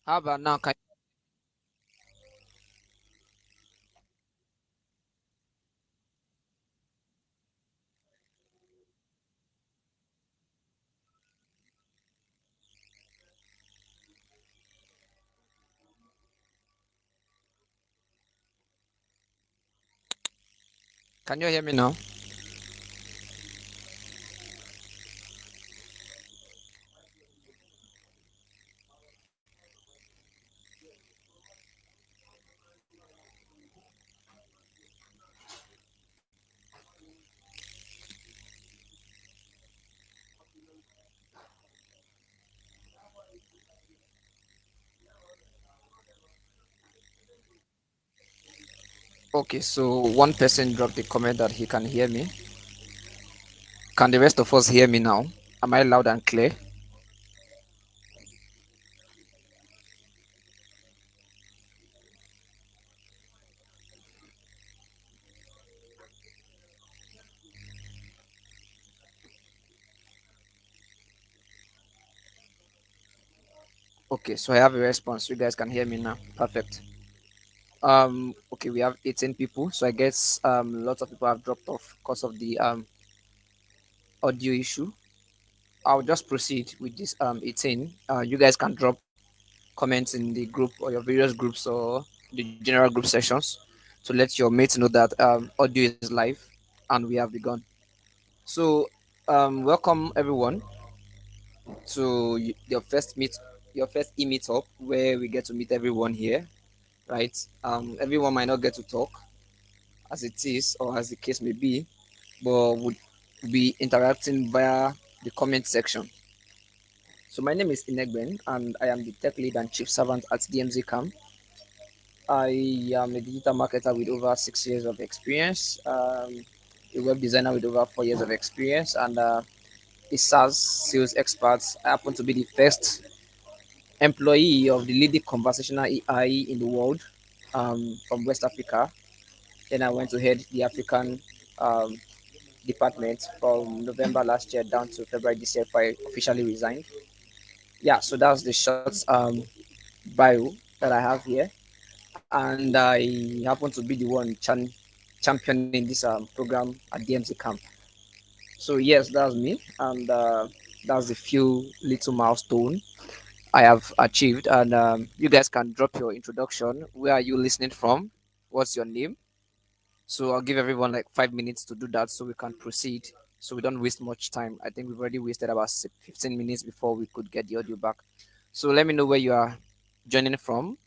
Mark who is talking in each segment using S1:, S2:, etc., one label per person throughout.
S1: How about now? Can you hear me now? Okay, so one person dropped a comment that he can hear me. Can the rest of us hear me now? Am I loud and clear? Okay, so I have a response. You guys can hear me now. Perfect. Okay, we have 18 people, so I guess lots of people have dropped off because of the audio issue. I'll just proceed with this 18. You guys can drop comments in the group or your various groups or the general group sessions to let your mates know that audio is live and we have begun. So, welcome everyone to your first e-meet up where we get to meet everyone here, right? Everyone might not get to talk as it is or as the case may be, but would be interacting via the comment section. So my name is Inegben and I am the tech lead and chief servant at DMZ KAM. I am a digital marketer with over 6 years of experience, a web designer with over 4 years of experience, and a SaaS sales expert. I happen to be the first employee of the leading conversational AI in the world from West Africa. Then I went to head the African um, department from November last year down to February this year before I officially resigned. Yeah, so that's the short bio that I have here. And I happen to be the one championing this program at DMZ Camp. So yes, that's me, and that's a few little milestone I have achieved. And you guys can drop your introduction. Where are you listening from? What's your name? So I'll give everyone like 5 minutes to do that, so we can proceed. So we don't waste much time. I think we've already wasted about 15 minutes before we could get the audio back. So let me know where you are joining from.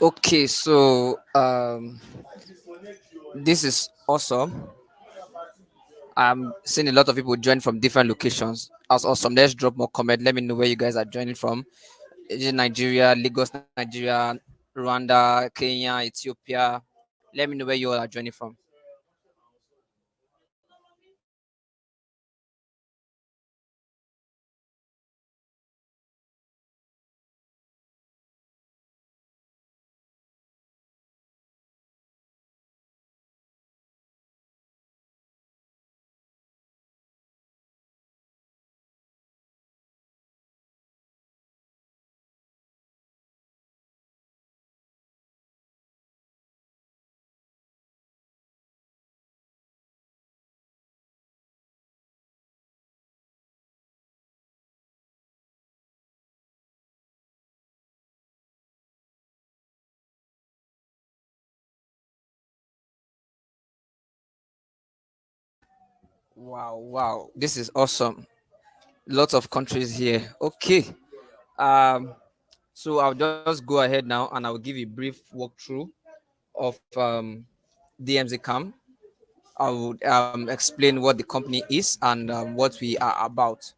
S1: Okay, so this is awesome. I'm seeing a lot of people join from different locations. That's awesome. Let's drop more comment. Let me know where you guys are joining from. Is it Nigeria, Lagos, Nigeria, Rwanda, Kenya, Ethiopia? Let me know where you all are joining from. Wow, wow, this is awesome. Lots of countries here. Okay. Um, so I'll just go ahead now and I'll give a brief walkthrough of DMZ KAM. I would explain what the company is and what we are about.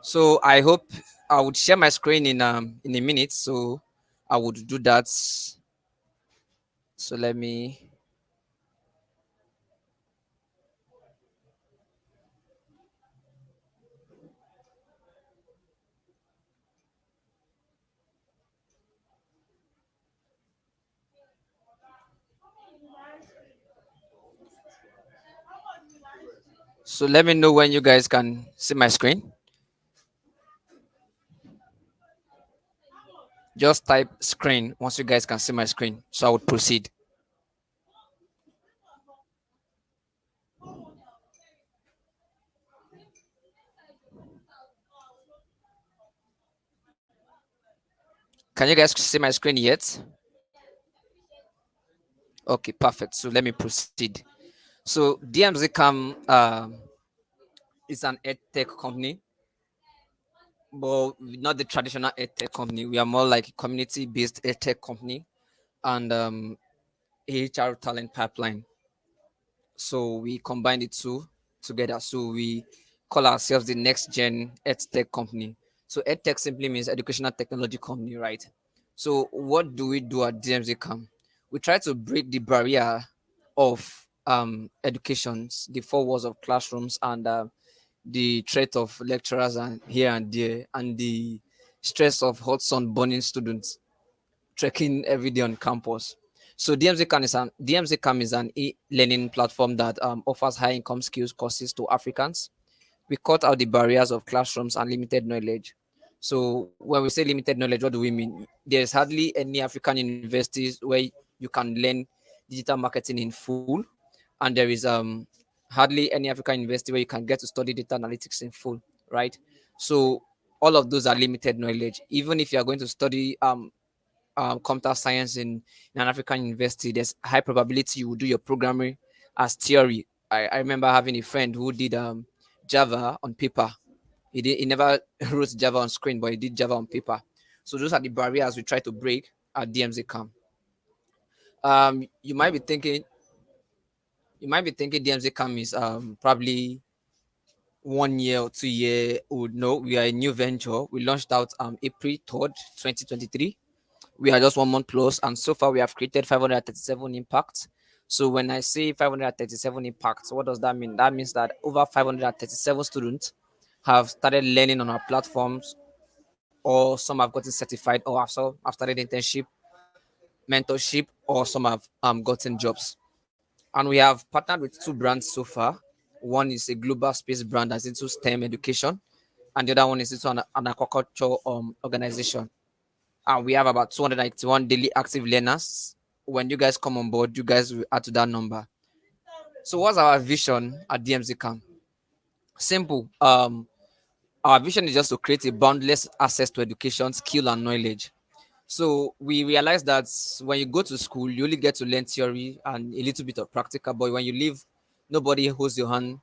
S1: So I hope I would share my screen in a minute. So I would do that. So let me know when you guys can see my screen. Just type screen once you guys can see my screen. So I would proceed. Can you guys see my screen yet? Okay, perfect. So let me proceed. So DMZ KAM is an edtech company, but not the traditional edtech company. We are more like a community-based edtech company and HR talent pipeline. So we combine the two together. So we call ourselves the next gen edtech company. So edtech simply means educational technology company, right? So what do we do at DMZ CAM? We try to break the barrier of educations, the four walls of classrooms, and the threat of lecturers and here and there, and the stress of hot sun burning students trekking every day on campus. So DMZ CAM is an e-learning platform that offers high-income skills courses to Africans. We cut out the barriers of classrooms and limited knowledge. So when we say limited knowledge, what do we mean? There's hardly any African universities where you can learn digital marketing in full, and there is hardly any African university where you can get to study data analytics in full, right? So all of those are limited knowledge. Even if you are going to study computer science in an African university, there's high probability you will do your programming as theory. I remember having a friend who did Java on paper. He never wrote Java on screen, but he did Java on paper. So those are the barriers we try to break at DMZ CAM. Um, you might be thinking you might be thinking DMZ CAM is probably 1 year or 2 year old. No, we are a new venture. We launched out April 3rd, 2023. We are just 1 month plus, and so far we have created 537 impacts. So when I say 537 impacts, what does that mean? That means that over 537 students have started learning on our platforms, or some have gotten certified, or have started internship, mentorship, or some have gotten jobs. And we have partnered with two brands so far. One is a global space brand that's into STEM education, and the other one is into an aquaculture organization. And we have about 291 daily active learners. When you guys come on board, you guys will add to that number. So what's our vision at DMZ CAM? Simple. Our vision is just to create a boundless access to education, skill, and knowledge. So we realize that when you go to school, you only get to learn theory and a little bit of practical, but when you leave, nobody holds your hand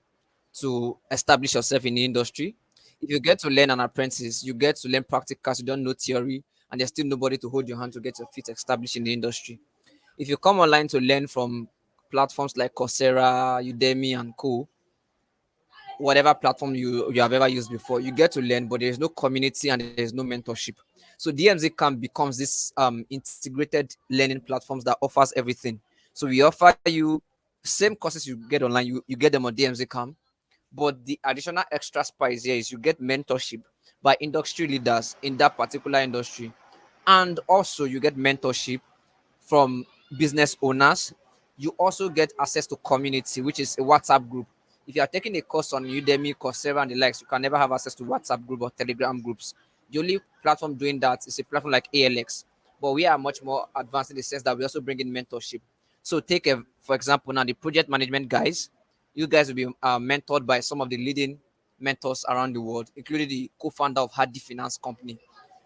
S1: to establish yourself in the industry. If you get to learn an apprentice, you get to learn practicals, you don't know theory, and there's still nobody to hold your hand to get your feet established in the industry. If you come online to learn from platforms like Coursera, Udemy, and co, whatever platform you have ever used before, you get to learn, but there's no community and there's no mentorship. So DMZ Camp becomes this integrated learning platforms that offers everything. So we offer you same courses you get online, you get them on DMZ Camp, but the additional extra spice here is you get mentorship by industry leaders in that particular industry. And also you get mentorship from business owners. You also get access to community, which is a WhatsApp group. If you are taking a course on Udemy, Coursera, and the likes, you can never have access to WhatsApp group or Telegram groups. The only platform doing that is a platform like ALX. But we are much more advanced in the sense that we also bring in mentorship. So for example, now the project management guys, you guys will be mentored by some of the leading mentors around the world, including the co-founder of Hardy Finance Company.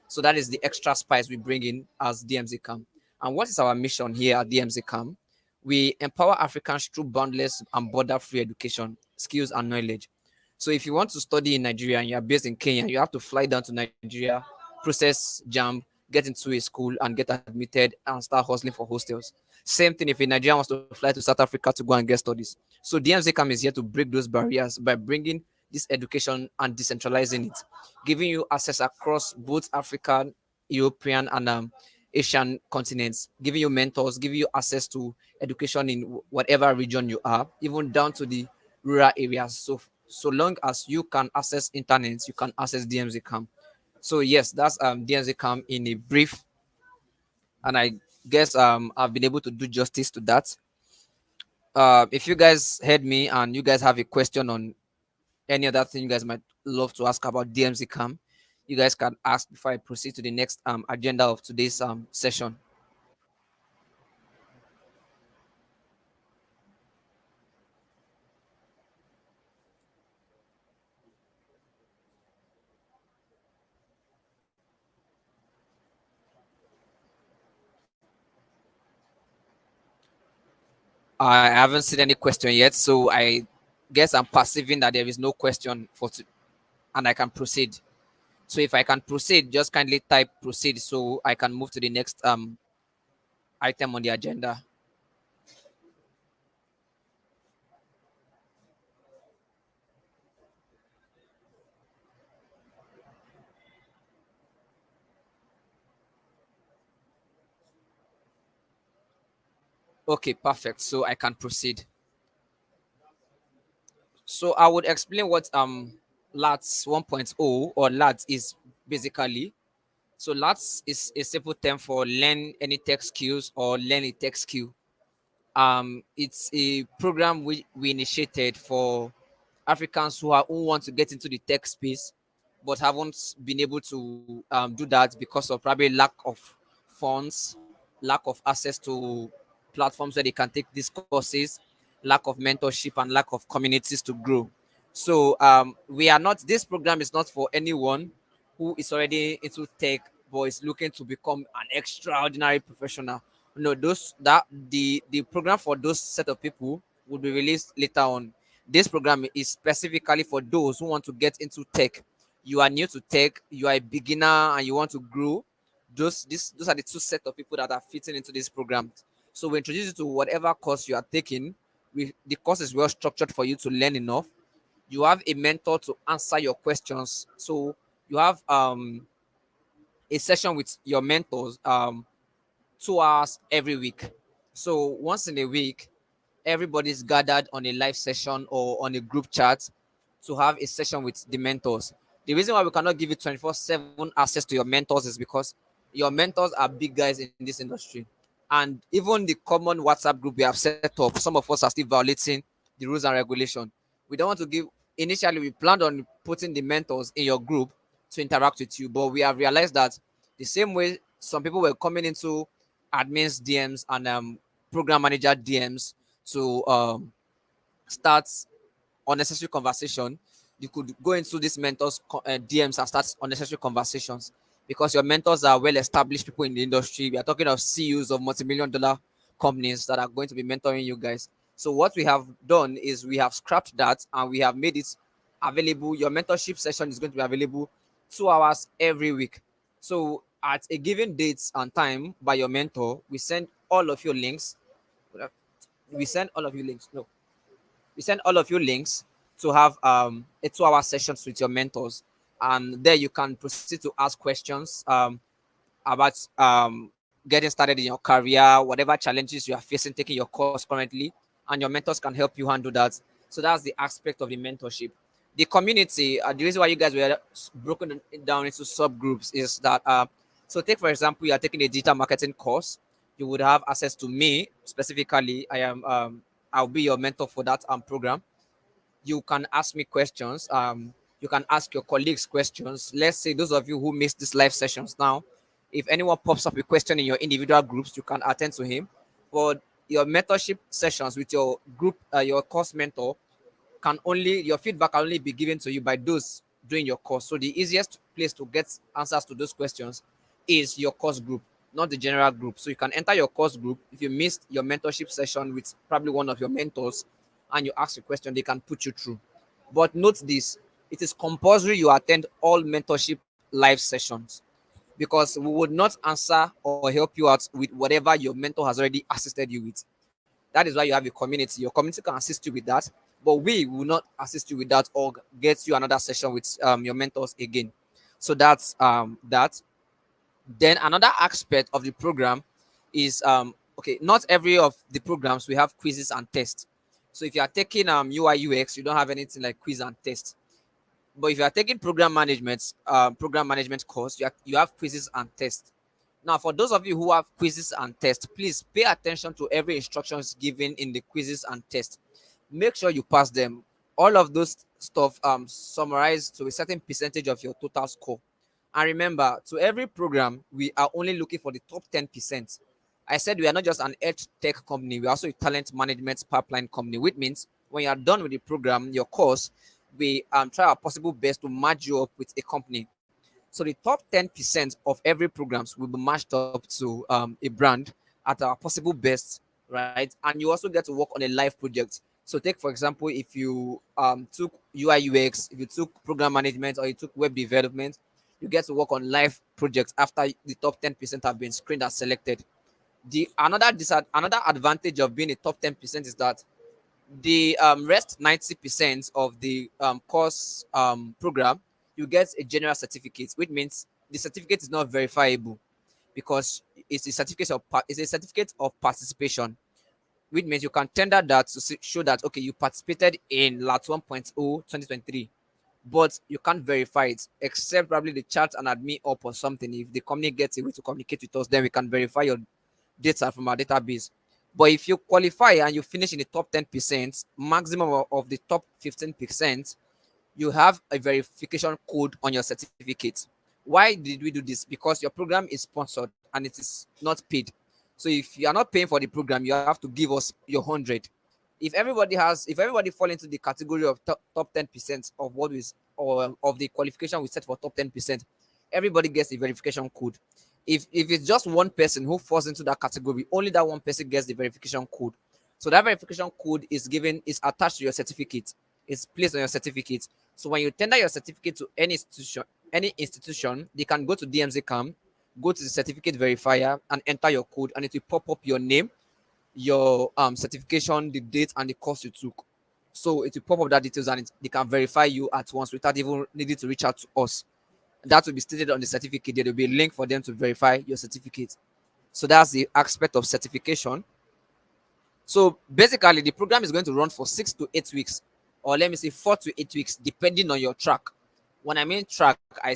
S1: So that is the extra spice we bring in as DMZ CAM. And what is our mission here at DMZ CAM? We empower Africans through boundless and border-free education, skills, and knowledge. So if you want to study in Nigeria and you are based in Kenya, you have to fly down to Nigeria, process jam, get into a school, and get admitted and start hustling for hostels. Same thing if a Nigerian wants to fly to South Africa to go and get studies. So DMZ CAM is here to break those barriers by bringing this education and decentralizing it, giving you access across both African, European, and Asian continents, giving you mentors, giving you access to education in whatever region you are, even down to the rural areas. So long as you can access internet, you can access DMZ CAM. So yes, that's DMZ CAM in a brief, and I guess I've been able to do justice to that. If you guys heard me and you guys have a question on any other thing you guys might love to ask about DMZ CAM, you guys can ask before I proceed to the next agenda of today's session. I haven't seen any question yet, so I guess I'm perceiving that there is no question and I can proceed. So if I can proceed, just kindly type proceed so I can move to the next item on the agenda. Okay, perfect. So I can proceed. So I would explain what LATS 1.0 or LATS is basically. So LATS is a simple term for learn any tech skills or learn a tech skill. It's a program we initiated for Africans who want to get into the tech space but haven't been able to do that because of probably lack of funds, lack of access to platforms where they can take these courses, lack of mentorship, and lack of communities to grow. So we are not. This program is not for anyone who is already into tech but is looking to become an extraordinary professional. No, those that the program for those set of people will be released later on. This program is specifically for those who want to get into tech. You are new to tech, you are a beginner, and you want to grow. Those are the two set of people that are fitting into this program. So we introduce you to whatever course you are taking. The course is well structured for you to learn enough. You have a mentor to answer your questions. So you have a session with your mentors 2 hours every week. So once in a week, everybody's gathered on a live session or on a group chat to have a session with the mentors. The reason why we cannot give you 24/7 access to your mentors is because your mentors are big guys in this industry. And even the common WhatsApp group we have set up, some of us are still violating the rules and regulation. We don't want to give, initially, we planned on putting the mentors in your group to interact with you, but we have realized that the same way some people were coming into admins DMs and program manager DMs to start unnecessary conversation, you could go into these mentors DMs and start unnecessary conversations because your mentors are well established people in the industry. We are talking of CEOs of multi-million dollar companies that are going to be mentoring you guys. So what we have done is we have scrapped that and we have made it available. Your mentorship session is going to be available 2 hours every week. So at a given date and time by your mentor, we send all of your links. We send all of you links. No, we send all of you links to have a 2 hour sessions with your mentors, and there you can proceed to ask questions about getting started in your career, whatever challenges you are facing taking your course currently, and your mentors can help you handle that. So that's the aspect of the mentorship. The community, the reason why you guys were broken down into subgroups is that so take for example you are taking a digital marketing course, you would have access to me specifically. I'll be your mentor for that program. You can ask me questions. You can ask your colleagues questions. Let's say those of you who missed these live sessions now, if anyone pops up a question in your individual groups, you can attend to him. But your mentorship sessions with your group, your course mentor, can only your feedback can only be given to you by those doing your course. So the easiest place to get answers to those questions is your course group. not the general group. So you can enter your course group. If you missed your mentorship session with probably one of your mentors and you ask a question, they can put you through. But note this, it is compulsory you attend all mentorship live sessions, because we would not answer or help you out with whatever your mentor has already assisted you with. That is why you have a community. Your community can assist you with that, but we will not assist you with that or get you another session with your mentors again. So that's that. Then another aspect of the program is okay, not every of the programs we have quizzes and tests. So if you are taking UI UX, you don't have anything like quiz and test. But if you are taking program management course, you have quizzes and tests. Now, for those of you who have quizzes and tests, please pay attention to every instructions given in the quizzes and tests. Make sure you pass them. All of those stuff summarized to a certain percentage of your total score. And remember, to every program, we are only looking for the top 10%. I said we are not just an edge tech company, we are also a talent management pipeline company, which means when you are done with the program, your course, we try our possible best to match you up with a company. So the top 10% of every programs will be matched up to a brand at our possible best, right? And you also get to work on a live project. So take for example, if you took UI UX, if you took program management, or you took web development, you get to work on live projects after the top 10% have been screened and selected. The another advantage of being a top 10% is that the rest 90% of the course program, you get a general certificate, which means the certificate is not verifiable, because it's a certificate of participation, which means you can tender that to show that okay, you participated in LATS 1.0 2023, but you can't verify it except probably the chat and admin up or something. If the company gets a way to communicate with us, then we can verify your data from our database. But if you qualify and you finish in the top 10%, maximum of the top 15%, you have a verification code on your certificate. Why did we do this? Because your program is sponsored and it is not paid. So if you are not paying for the program, you have to give us your 100. If everybody fall into the category of top 10% of what is, or of the qualification we set for top 10%, everybody gets a verification code. If it's just one person who falls into that category, only that one person gets the verification code. So that verification code is attached to your certificate. It's placed on your certificate. So when you tender your certificate to any institution, they can go to DMZ KAM, go to the certificate verifier and enter your code, and it will pop up your name, your certification, the date, and the course you took. So it will pop up that details, and they can verify you at once without even needing to reach out to us. That will be stated on the certificate. There will be a link for them to verify your certificate. So that's the aspect of certification. So basically, the program is going to run for 6 to 8 weeks, or let me say 4 to 8 weeks, depending on your track. When I mean track, are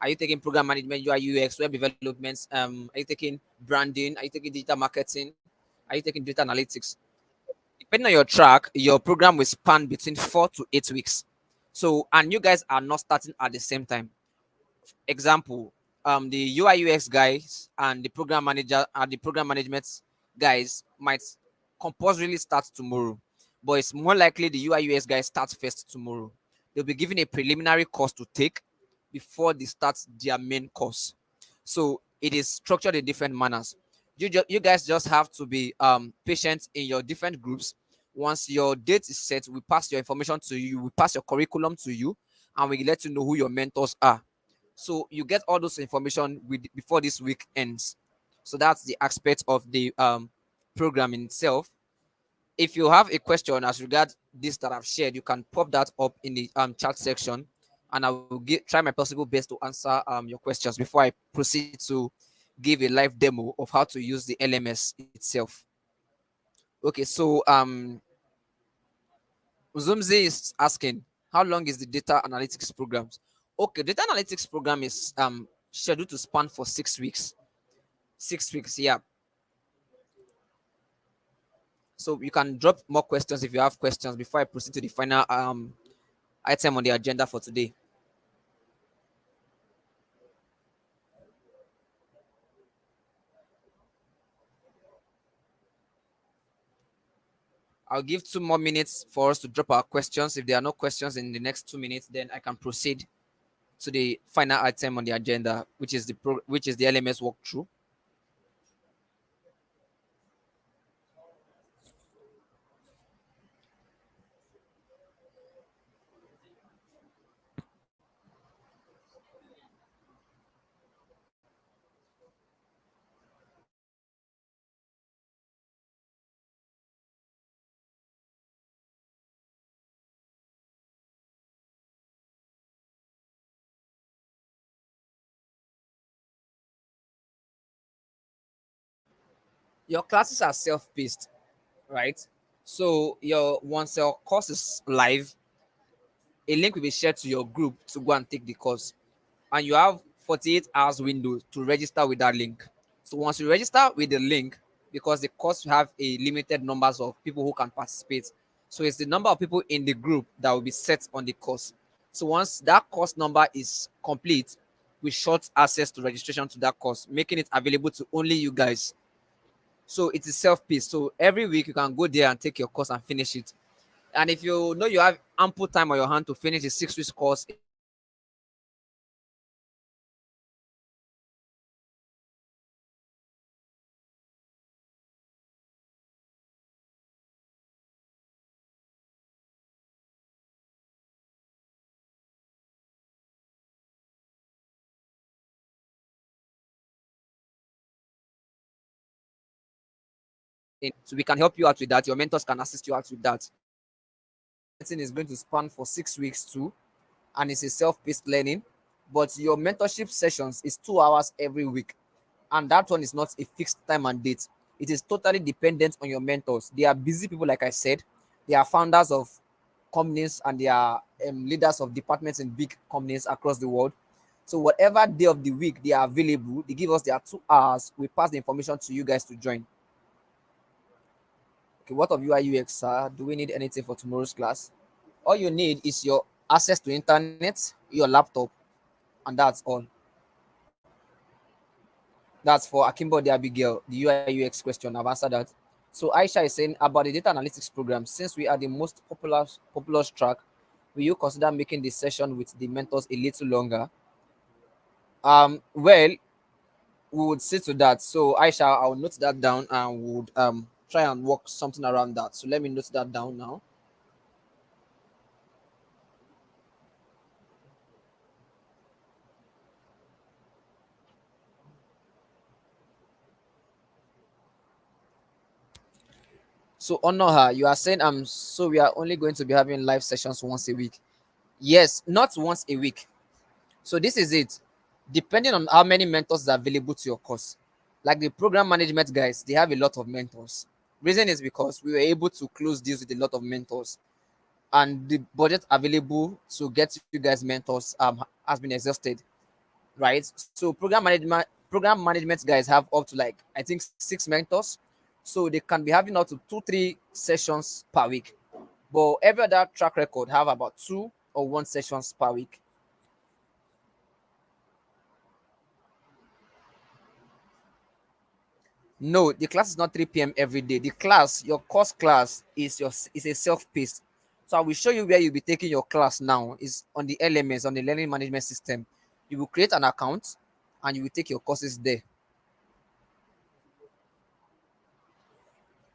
S1: you taking program management, UI, UX, web development? Are you taking branding? Are you taking digital marketing? Are you taking data analytics? Depending on your track, your program will span between 4 to 8 weeks. So, and you guys are not starting at the same time. Example, the UI UX guys and the program management guys might compulsorily start tomorrow, but it's more likely the UI UX guys start first tomorrow. They'll be given a preliminary course to take before they start their main course. So it is structured in different manners. You guys just have to be patient in your different groups. Once your date is set, we pass your information to you, we pass your curriculum to you, and we let you know who your mentors are. So you get all those information before this week ends. So that's the aspect of the program in itself. If you have a question as regard this that I've shared, you can pop that up in the chat section, and I will try my possible best to answer your questions before I proceed to give a live demo of how to use the LMS itself. Okay, so Zumzi is asking, how long is the data analytics programs? Okay, data analytics program is scheduled to span for 6 weeks. 6 weeks, yeah. So you can drop more questions if you have questions before I proceed to the final item on the agenda for today. I'll give 2 more minutes for us to drop our questions. If there are no questions in the next 2 minutes, then I can proceed to the final item on the agenda, which is the LMS walkthrough. Your classes are self-paced, right? So your once your course is live, a link will be shared to your group to go and take the course, and you have 48 hours window to register with that link. So once you register with the link, because the course will have a limited numbers of people who can participate, so it's the number of people in the group that will be set on the course. So once that course number is complete, we short access to registration to that course, making it available to only you guys. So it is self-paced. So every week you can go there and take your course and finish it. And if you know you have ample time on your hand to finish the 6 weeks course so we can help you out with that. Your mentors can assist you out with that. Thing is going to span for 6 weeks too, and it's a self-paced learning. But your mentorship sessions is 2 hours every week, and that one is not a fixed time and date. It is totally dependent on your mentors. They are busy people, like I said. They are founders of companies, and they are leaders of departments in big companies across the world. So whatever day of the week they are available, they give us their 2 hours. We pass the information to you guys to join. Okay, what of UI UX, sir? Do we need anything for tomorrow's class? All you need is your access to internet, your laptop, and that's all. That's for Akimbo the Abigail, the UI UX question. I've answered that. So Aisha is saying about the data analytics program. Since we are the most popular track, will you consider making the session with the mentors a little longer? Well, we would see to that. So Aisha, I'll note that down and would try and work something around that. So let me note that down now. So honor her. You are saying so we are only going to be having live sessions once a week. Yes, not once a week. So this is it. Depending on how many mentors are available to your course. Like the program management guys, they have a lot of mentors. Reason is because we were able to close deals with a lot of mentors, and the budget available to get you guys mentors has been exhausted, right? So program management guys have up to like I think 6 mentors, so they can be having up to 2-3 sessions per week. But every other track record have about 2 or 1 sessions per week. No, the class is not 3 p.m. every day. The class, your course class, is a self-paced. So I will show you where you'll be taking your class now. Is on the LMS, on the learning management system. You will create an account and you will take your courses there.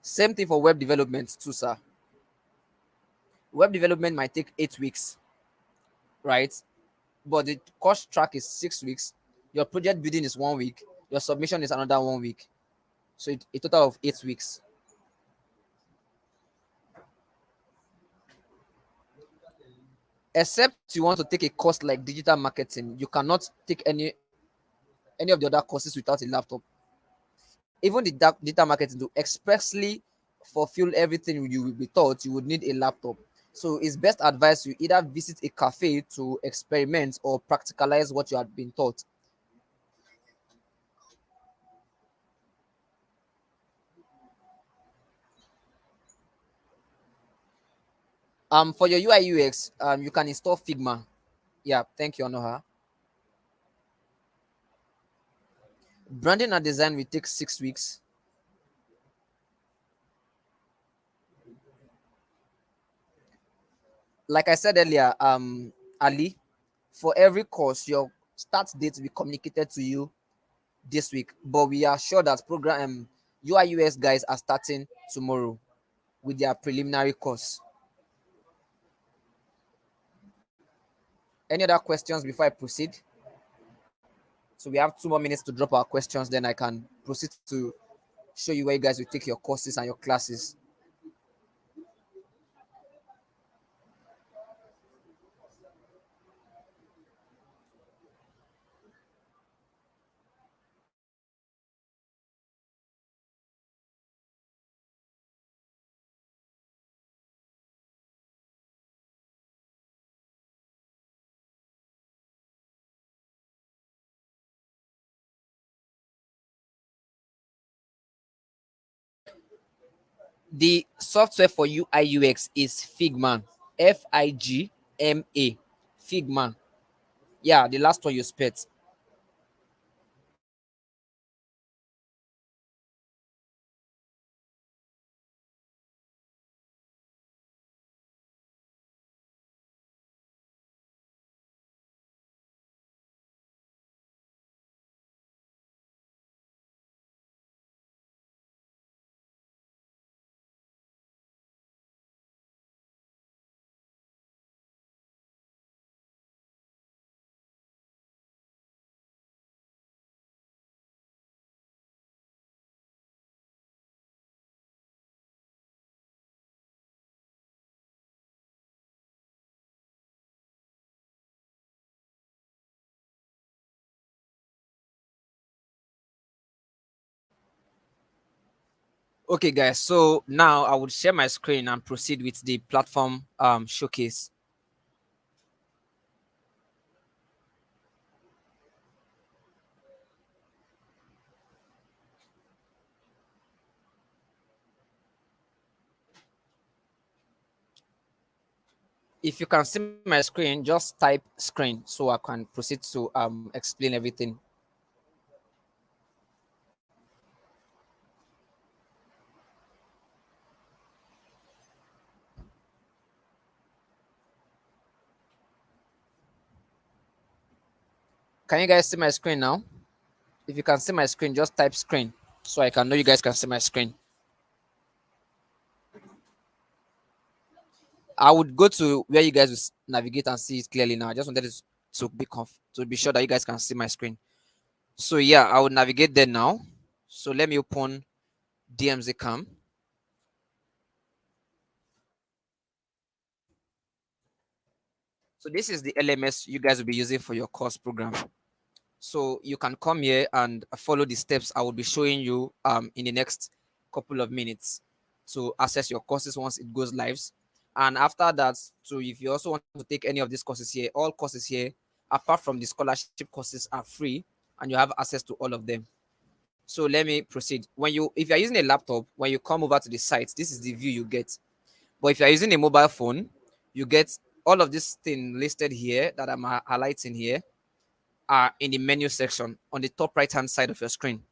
S1: Same thing for web development too, sir. Web development might take 8 weeks, right? But the course track is 6 weeks. Your project building is 1 week. Your submission is another 1 week. So a total of 8 weeks. Except you want to take a course like digital marketing, you cannot take any of the other courses without a laptop. Even the data marketing to expressly fulfill everything you will be taught, you would need a laptop. So it's best advised you either visit a cafe to experiment or practicalize what you have been taught. For your UI UX, you can install Figma. Yeah, thank you, Onoha. Branding and design will take 6 weeks. Like I said earlier, Ali, For every course, your start date will be communicated to you this week, but we are sure that program UI/UX guys are starting tomorrow with their preliminary course. Any other questions before I proceed? So we have 2 more minutes to drop our questions, then I can proceed to show you where you guys will take your courses and your classes. The software for UI/UX is Figma. Figma. Figma. Yeah, the last one you spent. Okay, guys. So now I would share my screen and proceed with the platform showcase. If you can see my screen, just type screen so I can proceed to explain everything. Can you guys see my screen now? If you can see my screen, just type screen so I can know you guys can see my screen. I would go to where you guys will navigate and see it clearly now. I just wanted to be sure that you guys can see my screen. So yeah, I would navigate there now. So let me open DMZ KAM. So this is the LMS you guys will be using for your course program. So you can come here and follow the steps I will be showing you in the next couple of minutes to access your courses once it goes live. And after that, so if you also want to take any of these courses here, all courses here, apart from the scholarship courses, are free and you have access to all of them. So let me proceed. If you're using a laptop, when you come over to the site, this is the view you get. But if you're using a mobile phone, you get all of this thing listed here that I'm highlighting here are in the menu section on the top right hand side of your screen.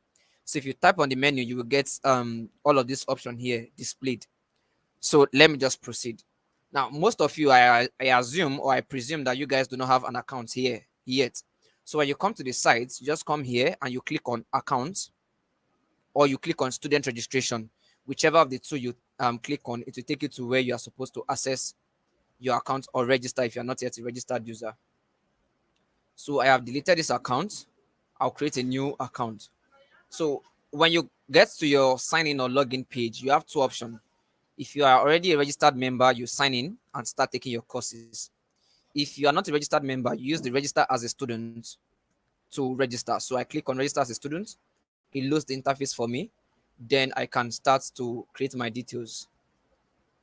S1: So if you type on the menu, you will get all of this option here displayed. So let me just proceed. Now, most of you, I assume or I presume that you guys do not have an account here yet. So when you come to the site, you just come here and you click on account or you click on student registration. Whichever of the two you click on, it will take you to where you are supposed to access your account or register if you're not yet a registered user. So I have deleted this account. I'll create a new account. So when you get to your sign in or login page, you have two options. If you are already a registered member, you sign in and start taking your courses. If you are not a registered member, you use the register as a student to register. So I click on register as a student. It loads the interface for me. Then I can start to create my details.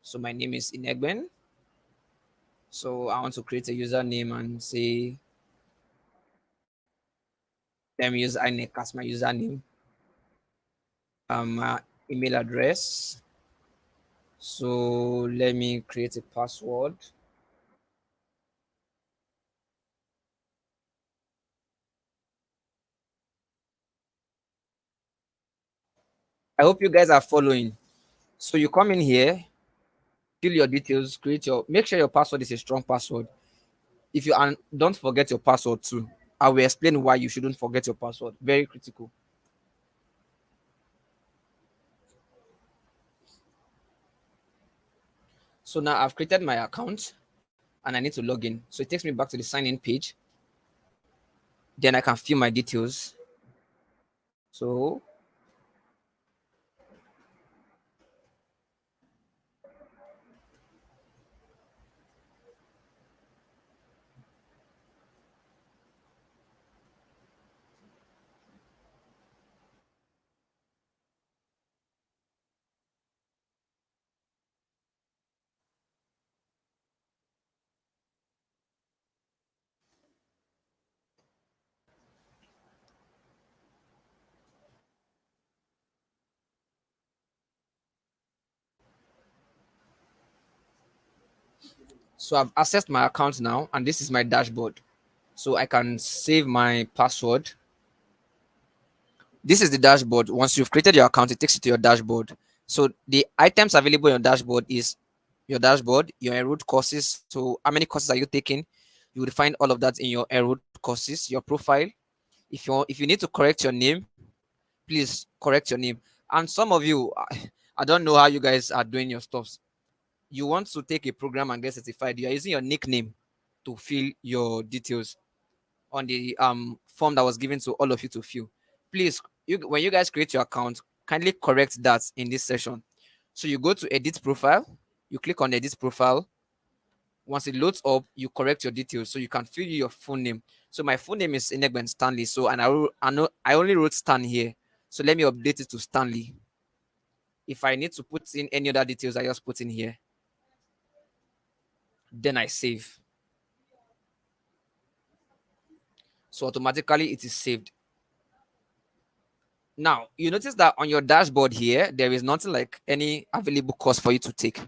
S1: So my name is Inegben. So I want to create a username and say, let me use INEC as my username. Email address. So let me create a password. I hope you guys are following. So you come in here, fill your details, make sure your password is a strong password. If you don't forget your password too, I will explain why you shouldn't forget your password. Very critical. So now I've created my account and I need to log in. So it takes me back to the sign in page. Then I can fill my details. So I've accessed my account now, and this is my dashboard. So I can save my password. This is the dashboard. Once you've created your account, it takes you to your dashboard. So the items available on your dashboard is your dashboard, your enrolled courses. So how many courses are you taking? You will find all of that in your enrolled courses, your profile. If you need to correct your name, please correct your name. And some of you, I don't know how you guys are doing your stuff. You want to take a program and get certified. You are using your nickname to fill your details on the form that was given to all of you to fill. Please, when you guys create your account, kindly correct that in this session. So you go to edit profile, you click on edit profile. Once it loads up, you correct your details so you can fill your full name. So my full name is Inegben Stanley. So and I know I only wrote Stan here. So let me update it to Stanley. If I need to put in any other details, I just put in here. Then I save. So automatically it is saved. Now, you notice that on your dashboard here, there is nothing like any available course for you to take.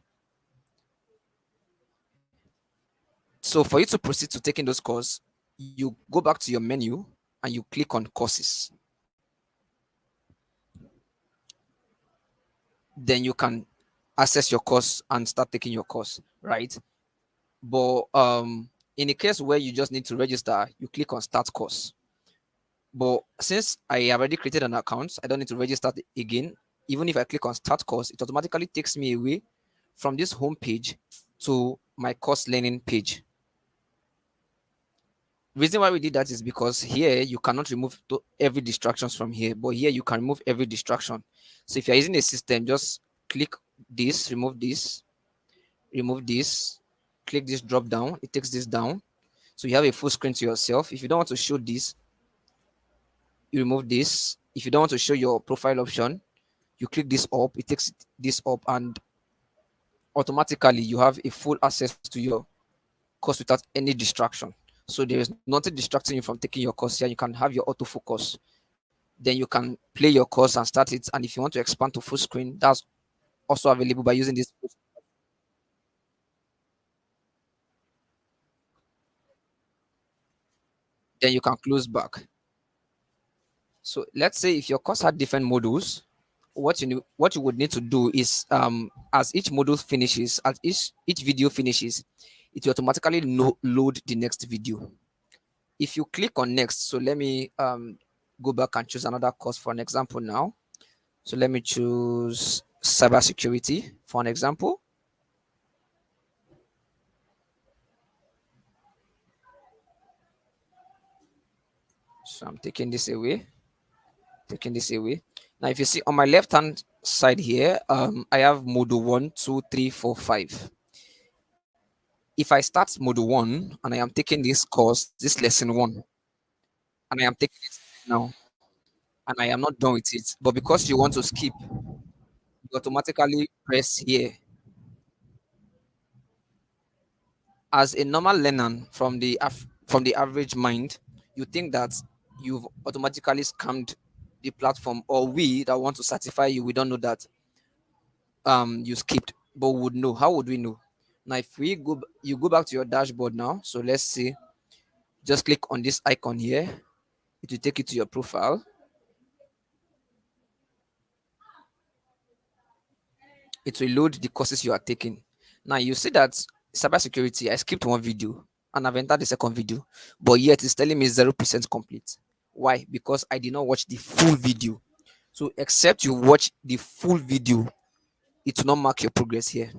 S1: So for you to proceed to taking those courses, you go back to your menu and you click on courses. Then you can access your course and start taking your course, right? But in a case where you just need to register, you click on start course. But since I already created an account, I don't need to register again. Even if I click on start course, it automatically takes me away from this home page to my course learning page. Reason why we did that is because here you cannot remove every distractions from here, but here you can remove every distraction. So if you're using a system, just click this, remove this, click this drop down, it takes this down. So you have a full screen to yourself. If you don't want to show this, you remove this. If you don't want to show your profile option, you click this up, it takes this up, and automatically you have a full access to your course without any distraction. So there is nothing distracting you from taking your course here. You can have your autofocus. Then you can play your course and start it. And if you want to expand to full screen, that's also available by using this. Then you can close back. So let's say if your course had different modules, what you would need to do is as each module finishes, as each video finishes, it will automatically load the next video. If you click on next, so let me go back and choose another course for an example now. So let me choose cybersecurity for an example. So I'm taking this away, taking this away. Now, if you see on my left hand side here, I have module 1, 2, 3, 4, 5. If I start module 1 and I am taking this course, this lesson 1, and I am taking it now, and I am not done with it, but because you want to skip, you automatically press here. As a normal learner from the average mind, you think that you've automatically scammed the platform, or we that want to certify you, we don't know that you skipped, but we would know. How would we know? Now, if you go back to your dashboard now. So let's see. Just click on this icon here. It will take you to your profile. It will load the courses you are taking. Now you see that cybersecurity. I skipped one video. and I've entered the second video, but yet it's telling me 0% complete. Why? Because I did not watch the full video. So except you watch the full video, it will not mark your progress here.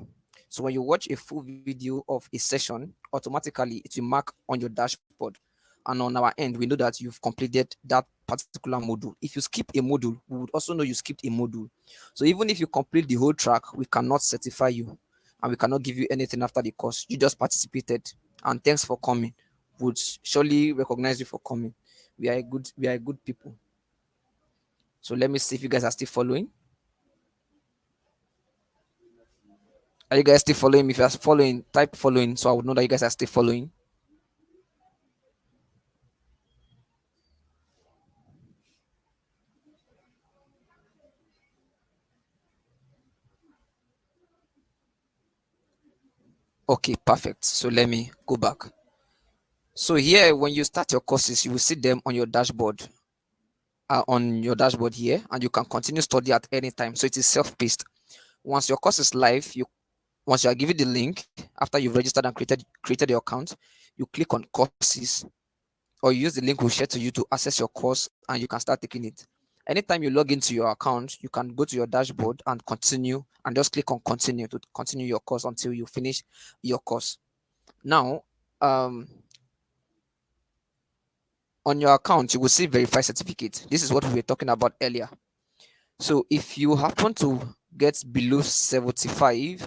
S1: So when you watch a full video of a session, automatically it will mark on your dashboard. And on our end, we know that you've completed that particular module. If you skip a module, we would also know you skipped a module. So even if you complete the whole track, we cannot certify you and we cannot give you anything after the course. You just participated. And thanks for coming. Would surely recognize you for coming. We are a good people. So let me see if you guys are still following. Are you guys still following me? If you are following, type following so I would know that you guys are still following. Okay, perfect. So let me go back. So here, when you start your courses, you will see them on your dashboard here, and you can continue study at any time. So it is self-paced. Once your course is live, once you are given the link after you've registered and created your account, you click on courses, or you use the link we'll share to you to access your course, and you can start taking it. Anytime you log into your account, you can go to your dashboard and continue, and just click on continue to continue your course until you finish your course. Now, um, on your account, you will see verify certificate. This is what we were talking about earlier. So if you happen to get below 75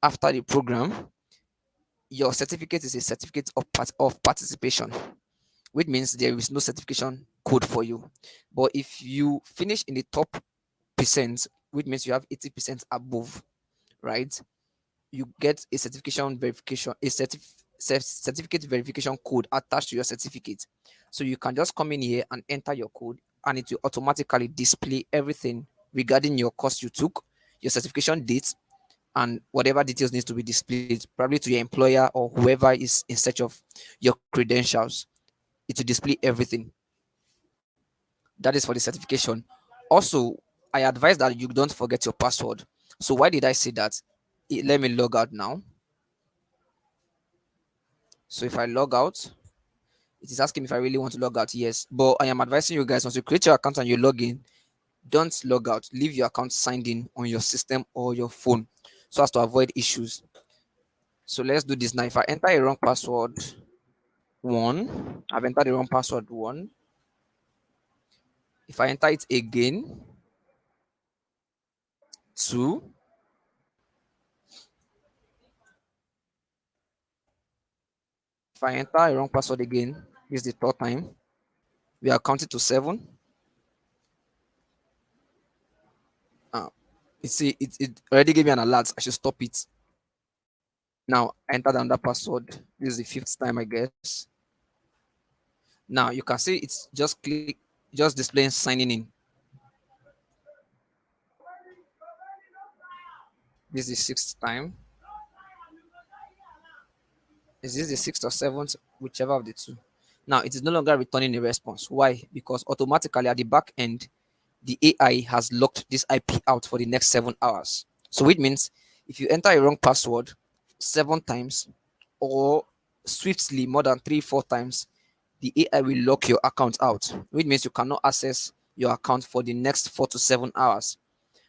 S1: after the program, your certificate is a certificate of participation, which means there is no certification code for you. But if you finish in the top percent, which means you have 80% above, right? You get a certification verification, certificate verification code attached to your certificate. So you can just come in here and enter your code, and it will automatically display everything regarding your course you took, your certification date, and whatever details needs to be displayed, probably to your employer or whoever is in search of your credentials. It will display everything. That is for the certification. Also, I advise that you don't forget your password. So why did I say that? Let me log out now. So if I log out, it is asking me if I really want to log out. Yes, but I am advising you guys, once you create your account and you log in, don't log out. Leave your account signed in on your system or your phone so as to avoid issues. So let's do this now. If I enter a wrong password, I've entered the wrong password, one. If I enter it again, two. If I enter a wrong password again, this is the third time. We are counting to seven. Uh, it already gave me an alert. I should stop it. Now I entered another password. This is the fifth time, I guess. Now you can see it's just displaying signing in. This is the sixth time. Is this the sixth or seventh? Whichever of the two. Now it is no longer returning a response. Why? Because automatically at the back end, the AI has locked this IP out for the next 7 hours. So it means if you enter a wrong password 7 times or swiftly more than 3, 4 times, the AI will lock your account out, which means you cannot access your account for the next 4 to 7 hours.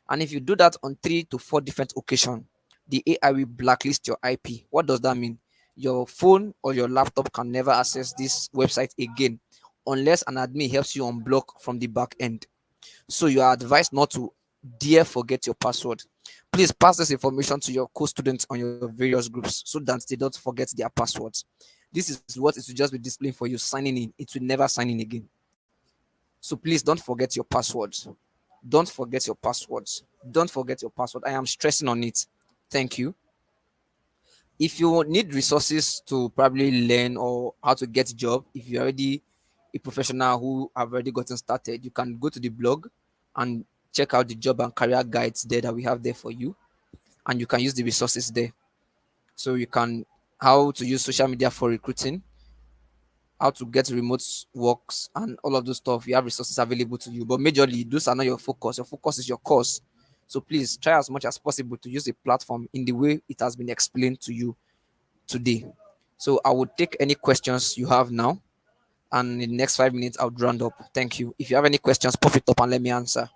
S1: And if you do that on 3 to 4 different occasions, the AI will blacklist your IP. What does that mean? Your phone or your laptop can never access this website again unless an admin helps you unblock from the back end. So you are advised not to dare forget your password. Please pass this information to your co-students on your various groups so that they don't forget their passwords. This is what it will just be displaying for you signing in. It will never sign in again. So please don't forget your passwords. Don't forget your passwords. Don't forget your password. I am stressing on it. Thank you. If you need resources to probably learn or how to get a job, if you're already a professional who have already gotten started, you can go to the blog and check out the job and career guides there that we have there for you, and you can use the resources there. So you can how to use social media for recruiting, how to get remote works, and all of those stuff. You have resources available to you, but majorly those are not your focus. Your focus is your course. So please try as much as possible to use the platform in the way it has been explained to you today. So I would take any questions you have now, and in the next 5 minutes I'll round up. Thank you. If you have any questions, pop it up and let me answer.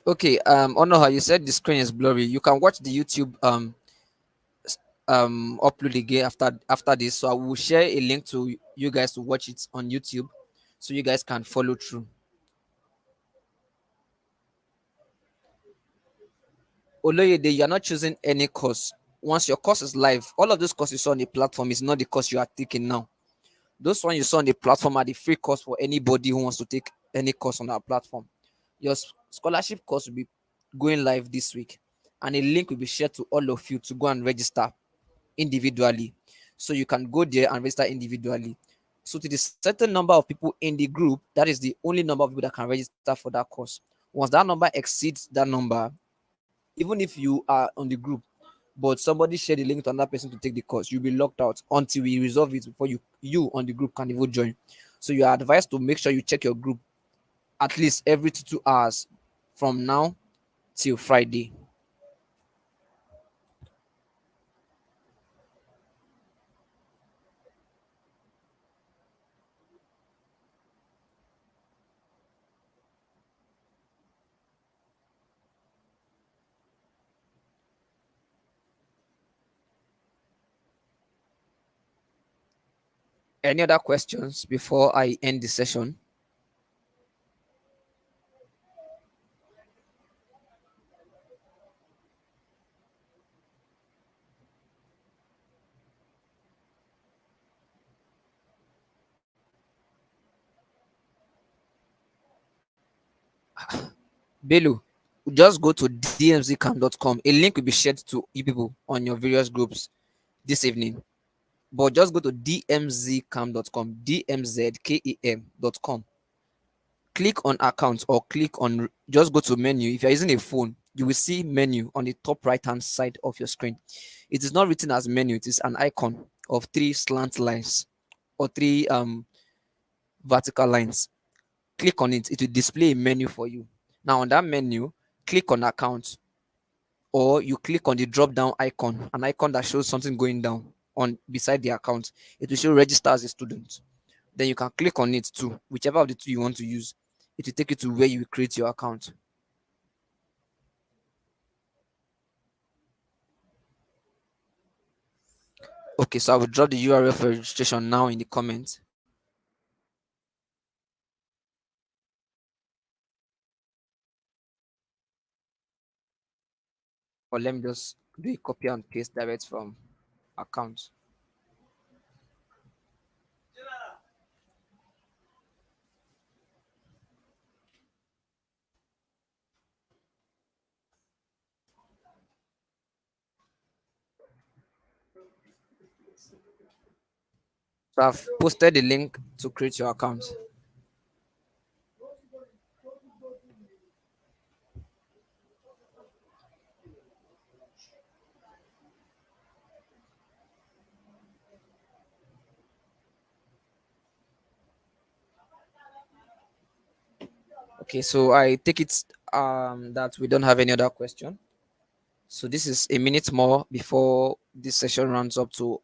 S1: Okay, Onoha, you said the screen is blurry. You can watch the YouTube upload again after this. So I will share a link to you guys to watch it on YouTube so you guys can follow through. Oloyede, you're not choosing any course. Once your course is live, all of those courses you saw on the platform is not the course you are taking now. Those ones you saw on the platform are the free course for anybody who wants to take any course on our platform. Your scholarship course will be going live this week, and a link will be shared to all of you to go and register individually. So you can go there and register individually. So to the certain number of people in the group, that is the only number of people that can register for that course. Once that number exceeds that number, even if you are on the group, but somebody share the link to another person to take the course, you'll be locked out until we resolve it before you on the group can even join. So you are advised to make sure you check your group at least every 2 hours from now till Friday. Any other questions before I end the session? Belu, just go to dmzkam.com. A link will be shared to you people on your various groups this evening. But just go to dmzkam.com, dmzkam.com. Click on account or click on, just go to menu. If you're using a phone, you will see menu on the top right hand side of your screen. It is not written as menu, it is an icon of three slant lines or three vertical lines. Click on it, it will display a menu for you. Now on that menu, click on account, or you click on the drop down icon, an icon that shows something going down on beside the account. It will show register as a student. Then you can click on it too, whichever of the two you want to use. It will take you to where you will create your account. Okay, so I will drop the URL for registration now in the comments. Or let me just do a copy and paste direct from account. So I've posted the link to create your account. Okay, so I take it that we don't have any other question. So this is a minute more before this session runs up to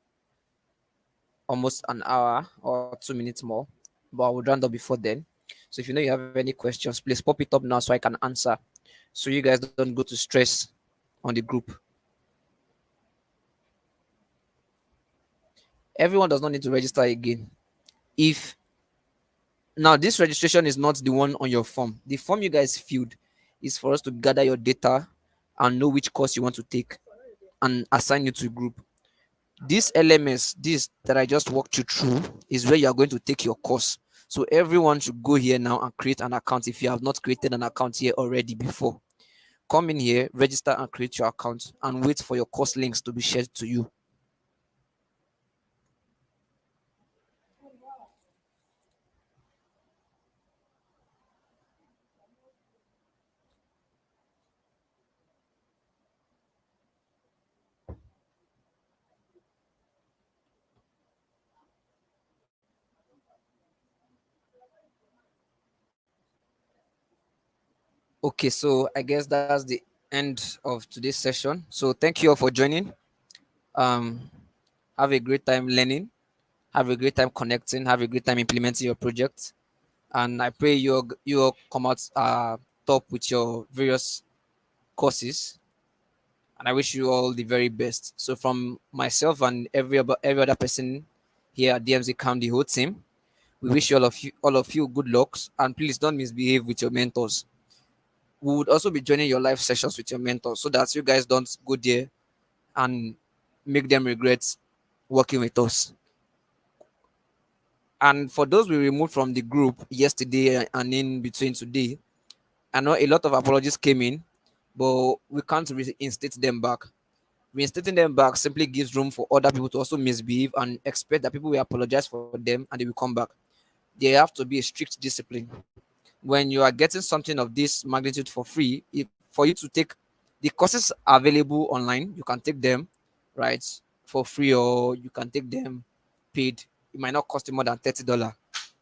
S1: almost an hour or 2 minutes more, but I would round up before then. So if you know you have any questions, please pop it up now so I can answer. So you guys don't go to stress on the group. Everyone does not need to register again. If now this registration is not the one on your form, the form you guys filled is for us to gather your data and know which course you want to take and assign you to a group. This LMS, this that I just walked you through, is where you are going to take your course. So everyone should go here now and create an account if you have not created an account here already before. Come in here, register and create your account and wait for your course links to be shared to you. Okay, so I guess that's the end of today's session. So thank you all for joining. Um, have a great time learning. Have a great time connecting. Have a great time implementing your project. And I pray you all come out top with your various courses. And I wish you all the very best. So from myself and every other person here at DMZ KAM, the whole team, we wish all of you good lucks, and please don't misbehave with your mentors. We would also be joining your live sessions with your mentors so that you guys don't go there and make them regret working with us. And for those we removed from the group yesterday and in between today, I know a lot of apologies came in, but we can't reinstate them back. Reinstating them back simply gives room for other people to also misbehave and expect that people will apologize for them and they will come back. There have to be a strict discipline. When you are getting something of this magnitude for free, if, for you to take the courses are available online, you can take them, right, for free, or you can take them paid. It might not cost you more than $30.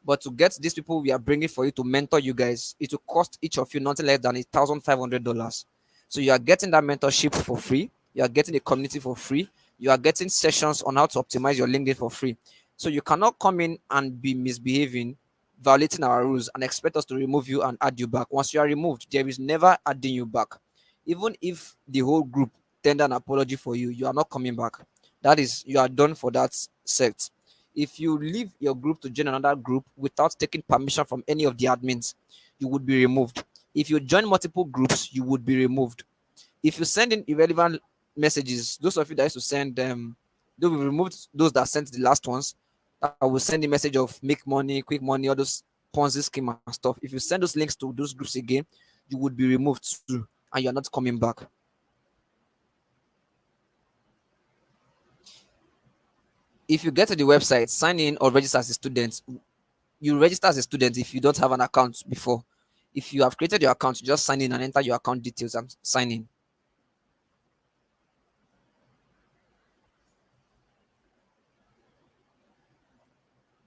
S1: But to get these people we are bringing for you to mentor you guys, it will cost each of you nothing less than $1,500. So you are getting that mentorship for free. You are getting a community for free. You are getting sessions on how to optimize your LinkedIn for free. So you cannot come in and be misbehaving, violating our rules, and expect us to remove you and add you back. Once you are removed, there is never adding you back. Even if the whole group tender an apology for you, you are not coming back. That is, you are done for that sect. If you leave your group to join another group without taking permission from any of the admins, you would be removed. If you join multiple groups, you would be removed. If you send in irrelevant messages, those of you that used to send them, though we removed those that sent the last ones, that will send the message of make money, quick money, all those Ponzi scheme and stuff. If you send those links to those groups again, you would be removed too, and you're not coming back. If you get to the website, sign in or register as a student. You register as a student if you don't have an account before. If you have created your account, you just sign in and enter your account details and sign in.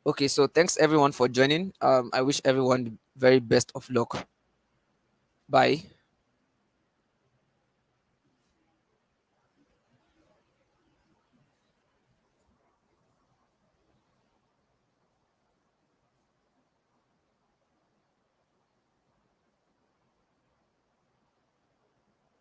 S1: Okay, so thanks everyone for joining. I wish everyone the very best of luck. Bye.